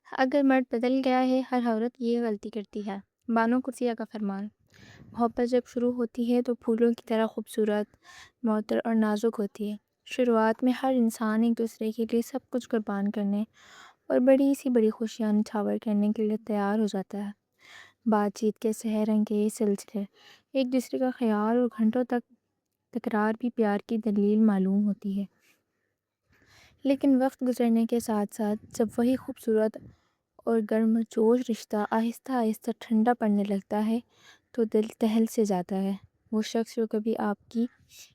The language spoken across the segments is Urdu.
اگر مرد بدل گیا ہے، ہر عورت یہ غلطی کرتی ہے۔ بانو قدسیہ کا فرمان: محبت جب شروع ہوتی ہے تو پھولوں کی طرح خوبصورت، معطر اور نازک ہوتی ہے۔ شروعات میں ہر انسان ایک دوسرے کے لیے سب کچھ قربان کرنے اور بڑی سی بڑی خوشیاں نچھاور کرنے کے لیے تیار ہو جاتا ہے۔ بات چیت کے سحر انگیز سلسلے، ایک دوسرے کا خیال اور گھنٹوں تک تکرار بھی پیار کی دلیل معلوم ہوتی ہے۔ لیکن وقت گزرنے کے ساتھ ساتھ جب وہی خوبصورت اور گرم جوش رشتہ آہستہ آہستہ ٹھنڈا پڑنے لگتا ہے تو دل دہل سے جاتا ہے۔ وہ شخص جو کبھی آپ کی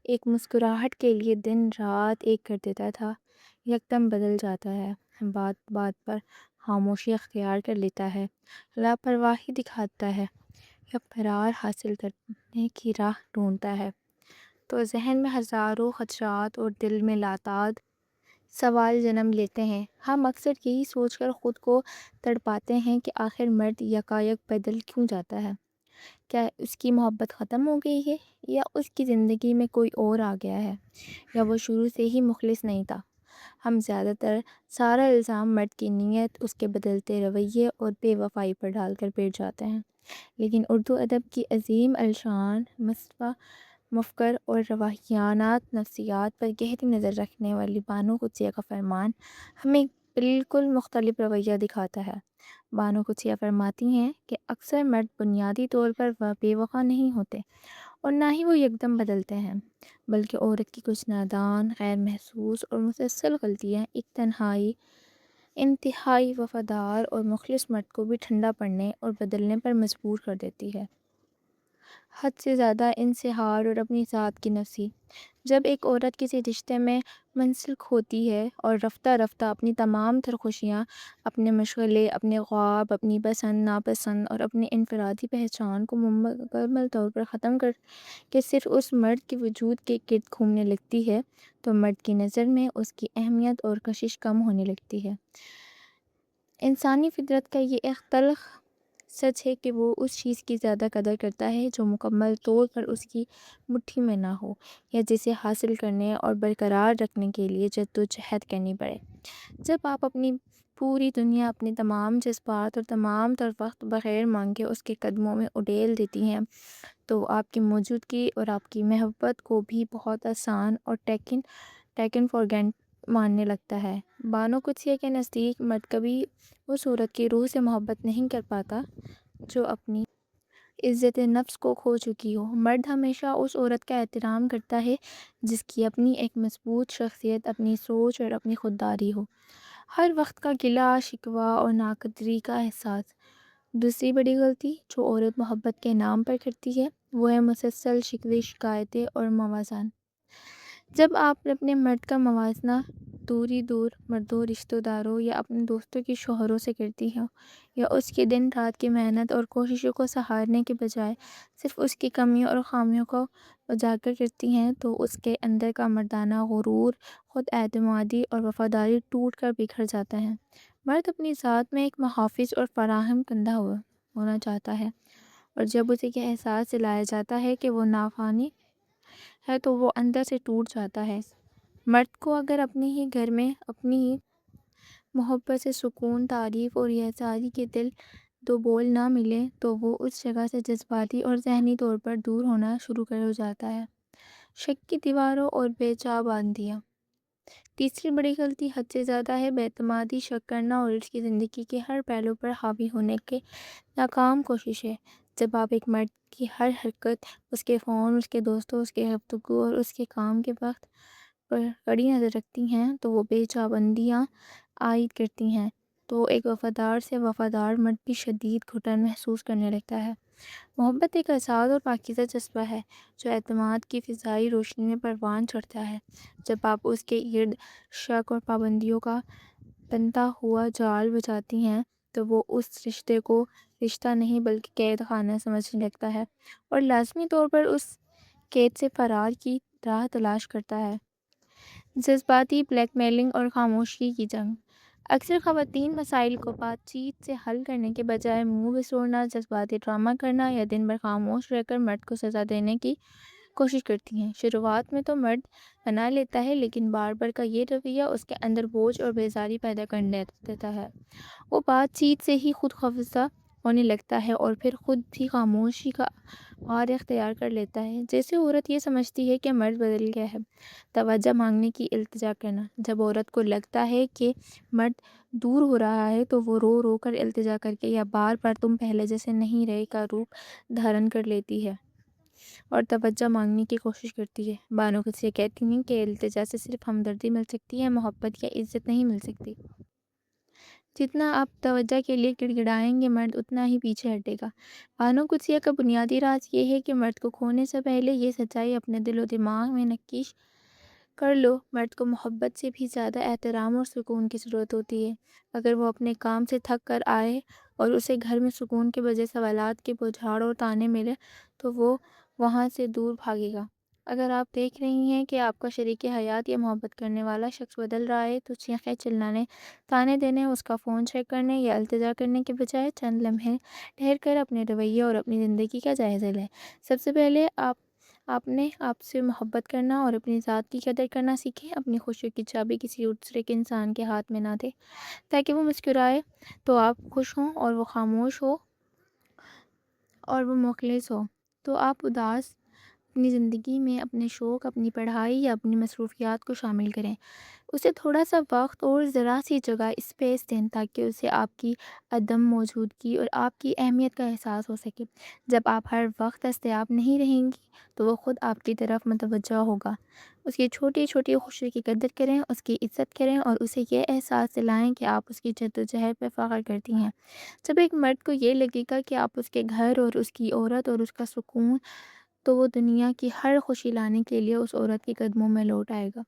ایک مسکراہٹ کے لیے دن رات ایک کر دیتا تھا، یکدم بدل جاتا ہے، بات بات پر خاموشی اختیار کر لیتا ہے، لاپرواہی دکھاتا ہے یا فرار حاصل کرنے کی راہ ڈھونڈتا ہے، تو ذہن میں ہزاروں خدشات اور دل میں لاتعداد سوال جنم لیتے ہیں۔ ہم اکثر یہی سوچ کر خود کو تڑپاتے ہیں کہ آخر مرد یکایک بدل کیوں جاتا ہے؟ کیا اس کی محبت ختم ہو گئی ہے، یا اس کی زندگی میں کوئی اور آ گیا ہے، یا وہ شروع سے ہی مخلص نہیں تھا؟ ہم زیادہ تر سارا الزام مرد کی نیت، اس کے بدلتے رویے اور بے وفائی پر ڈال کر بیٹھ جاتے ہیں۔ لیکن اردو ادب کی عظیم الشان مفکر اور روحانیات نفسیات پر گہری نظر رکھنے والی بانو قدسیہ کا فرمان ہمیں بالکل مختلف رویہ دکھاتا ہے۔ بانو قدسیہ فرماتی ہیں کہ اکثر مرد بنیادی طور پر بے وفا نہیں ہوتے، اور نہ ہی وہ یکدم بدلتے ہیں، بلکہ عورت کی کچھ نادان، غیر محسوس اور مسلسل غلطیاں ایک انتہائی وفادار اور مخلص مرد کو بھی ٹھنڈا پڑنے اور بدلنے پر مجبور کر دیتی ہے۔ حد سے زیادہ انحصار اور اپنی ذات کی نفسی: جب ایک عورت کسی رشتے میں منسلک ہوتی ہے اور رفتہ رفتہ اپنی تمام تر خوشیاں، اپنے مشغلے، اپنے خواب، اپنی پسند ناپسند اور اپنی انفرادی پہچان کو مکمل طور پر ختم کر کے صرف اس مرد کے وجود کے گرد گھومنے لگتی ہے، تو مرد کی نظر میں اس کی اہمیت اور کشش کم ہونے لگتی ہے۔ انسانی فطرت کا یہ ایک تلخ سچ ہے کہ وہ اس چیز کی زیادہ قدر کرتا ہے جو مکمل طور پر اس کی مٹھی میں نہ ہو، یا جسے حاصل کرنے اور برقرار رکھنے کے لیے جدوجہد کرنی پڑے۔ جب آپ اپنی پوری دنیا، اپنے تمام جذبات اور تمام تر وقت بغیر مانگے اس کے قدموں میں اڈیل دیتی ہیں، تو آپ کی موجودگی اور آپ کی محبت کو بھی بہت آسان اور ٹیکن فار گرانٹڈ ماننے لگتا ہے۔ بانو قدسیہ کے نزدیک مرد کبھی اس عورت کی روح سے محبت نہیں کر پاتا جو اپنی عزت نفس کو کھو چکی ہو۔ مرد ہمیشہ اس عورت کا احترام کرتا ہے جس کی اپنی ایک مضبوط شخصیت، اپنی سوچ اور اپنی خودداری ہو۔ ہر وقت کا گلہ شکوہ اور ناقدری کا احساس: دوسری بڑی غلطی جو عورت محبت کے نام پر کرتی ہے وہ ہے مسلسل شکوے، شکایتیں اور موازنہ۔ جب آپ اپنے مرد کا موازنہ دور مردوں، رشتہ داروں یا اپنے دوستوں کے شوہروں سے کرتی ہو، یا اس کی دن رات کی محنت اور کوششوں کو سہارنے کے بجائے صرف اس کی کمیوں اور خامیوں کو اجاگر کرتی ہیں، تو اس کے اندر کا مردانہ غرور، خود اعتمادی اور وفاداری ٹوٹ کر بکھر جاتا ہے۔ مرد اپنی ذات میں ایک محافظ اور فراہم کنندہ ہونا چاہتا ہے، اور جب اسے یہ احساس دلایا جاتا ہے کہ وہ نافانی ہے تو وہ اندر سے ٹوٹ جاتا ہے۔ مرد کو اگر اپنے ہی گھر میں اپنی ہی محبت سے سکون، تعریف اور احساسی کے دل دو بول نہ ملے تو وہ اس جگہ سے جذباتی اور ذہنی طور پر دور ہونا شروع ہو جاتا ہے۔ شک کی دیواروں اور بے جا باندیاں: تیسری بڑی غلطی حد سے زیادہ ہے بے اعتمادی، شک کرنا اور اس کی زندگی کے ہر پہلو پر حاوی ہونے کی ناکام کوشش ہے۔ جب آپ ایک مرد کی ہر حرکت، اس کے فون، اس کے دوستوں، اس کے گفتگو اور اس کے کام کے وقت پر کڑی نظر رکھتی ہیں تو وہ بے جا باندیاں عائد کرتی ہیں، تو ایک وفادار سے وفادار مرد بھی شدید گھٹن محسوس کرنے لگتا ہے۔ محبت ایک آزاد اور پاکیزہ جذبہ ہے جو اعتماد کی فضائی روشنی میں پروان چڑھتا ہے۔ جب آپ اس کے ارد شک اور پابندیوں کا بنتا ہوا جال بچھاتی ہیں تو وہ اس رشتے کو رشتہ نہیں بلکہ قید خانہ سمجھنے لگتا ہے، اور لازمی طور پر اس قید سے فرار کی راہ تلاش کرتا ہے۔ جذباتی بلیک میلنگ اور خاموشی کی جنگ: اکثر خواتین مسائل کو بات چیت سے حل کرنے کے بجائے منہ بسوڑنا، جذباتی ڈرامہ کرنا یا دن بھر خاموش رہ کر مرد کو سزا دینے کی کوشش کرتی ہیں۔ شروعات میں تو مرد منا لیتا ہے، لیکن بار بار کا یہ رویہ اس کے اندر بوجھ اور بیزاری پیدا کرنے دیتا ہے۔ وہ بات چیت سے ہی خود خفضہ ہونے لگتا ہے اور پھر خود بھی خاموشی کا غار اختیار کر لیتا ہے۔ جیسے عورت یہ سمجھتی ہے کہ مرد بدل گیا ہے۔ توجہ مانگنے کی التجا کرنا: جب عورت کو لگتا ہے کہ مرد دور ہو رہا ہے تو وہ رو رو کر التجا کر کے یا بار بار تم پہلے جیسے نہیں رہے کا روپ دھارن کر لیتی ہے اور توجہ مانگنے کی کوشش کرتی ہے۔ بانو قدسیہ کہتی ہیں کہ التجا سے صرف ہمدردی مل سکتی ہے، محبت یا عزت نہیں مل سکتی۔ جتنا آپ توجہ کے لیے گڑگڑائیں گے، مرد اتنا ہی پیچھے ہٹے گا۔ بانو قدسیہ کا بنیادی راز یہ ہے کہ مرد کو کھونے سے پہلے یہ سچائی اپنے دل و دماغ میں نقش کر لو: مرد کو محبت سے بھی زیادہ احترام اور سکون کی ضرورت ہوتی ہے۔ اگر وہ اپنے کام سے تھک کر آئے اور اسے گھر میں سکون کے بجائے سوالات کے بوچھاڑ اور طعنے ملے تو وہ وہاں سے دور بھاگے گا۔ اگر آپ دیکھ رہی ہیں کہ آپ کا شریک حیات یا محبت کرنے والا شخص بدل رہا ہے تو چیخیں چلانے، طعنے دینے، اس کا فون چیک کرنے یا التجا کرنے کے بجائے چند لمحے ٹھہر کر اپنے رویے اور اپنی زندگی کا جائزہ لیں۔ سب سے پہلے آپ نے آپ سے محبت کرنا اور اپنی ذات کی قدر کرنا سیکھیں۔ اپنی خوشیوں کی چابی کسی دوسرے کے انسان کے ہاتھ میں نہ دیں تاکہ وہ مسکرائے تو آپ خوش ہوں اور وہ خاموش ہو اور وہ مخلص ہو تو آپ اداس۔ اپنی زندگی میں اپنے شوق، اپنی پڑھائی یا اپنی مصروفیات کو شامل کریں۔ اسے تھوڑا سا وقت اور ذرا سی جگہ، اسپیس دیں تاکہ اسے آپ کی عدم موجودگی اور آپ کی اہمیت کا احساس ہو سکے۔ جب آپ ہر وقت دستیاب نہیں رہیں گی تو وہ خود آپ کی طرف متوجہ ہوگا۔ اس کی چھوٹی چھوٹی خوشی کی قدر کریں، اس کی عزت کریں اور اسے یہ احساس دلائیں کہ آپ اس کی جدوجہد پہ فخر کرتی ہیں۔ جب ایک مرد کو یہ لگے گا کہ آپ اس کے گھر اور اس کی عورت اور اس کا سکون، تو وہ دنیا کی ہر خوشی لانے کے لیے اس عورت کے قدموں میں لوٹ آئے گا۔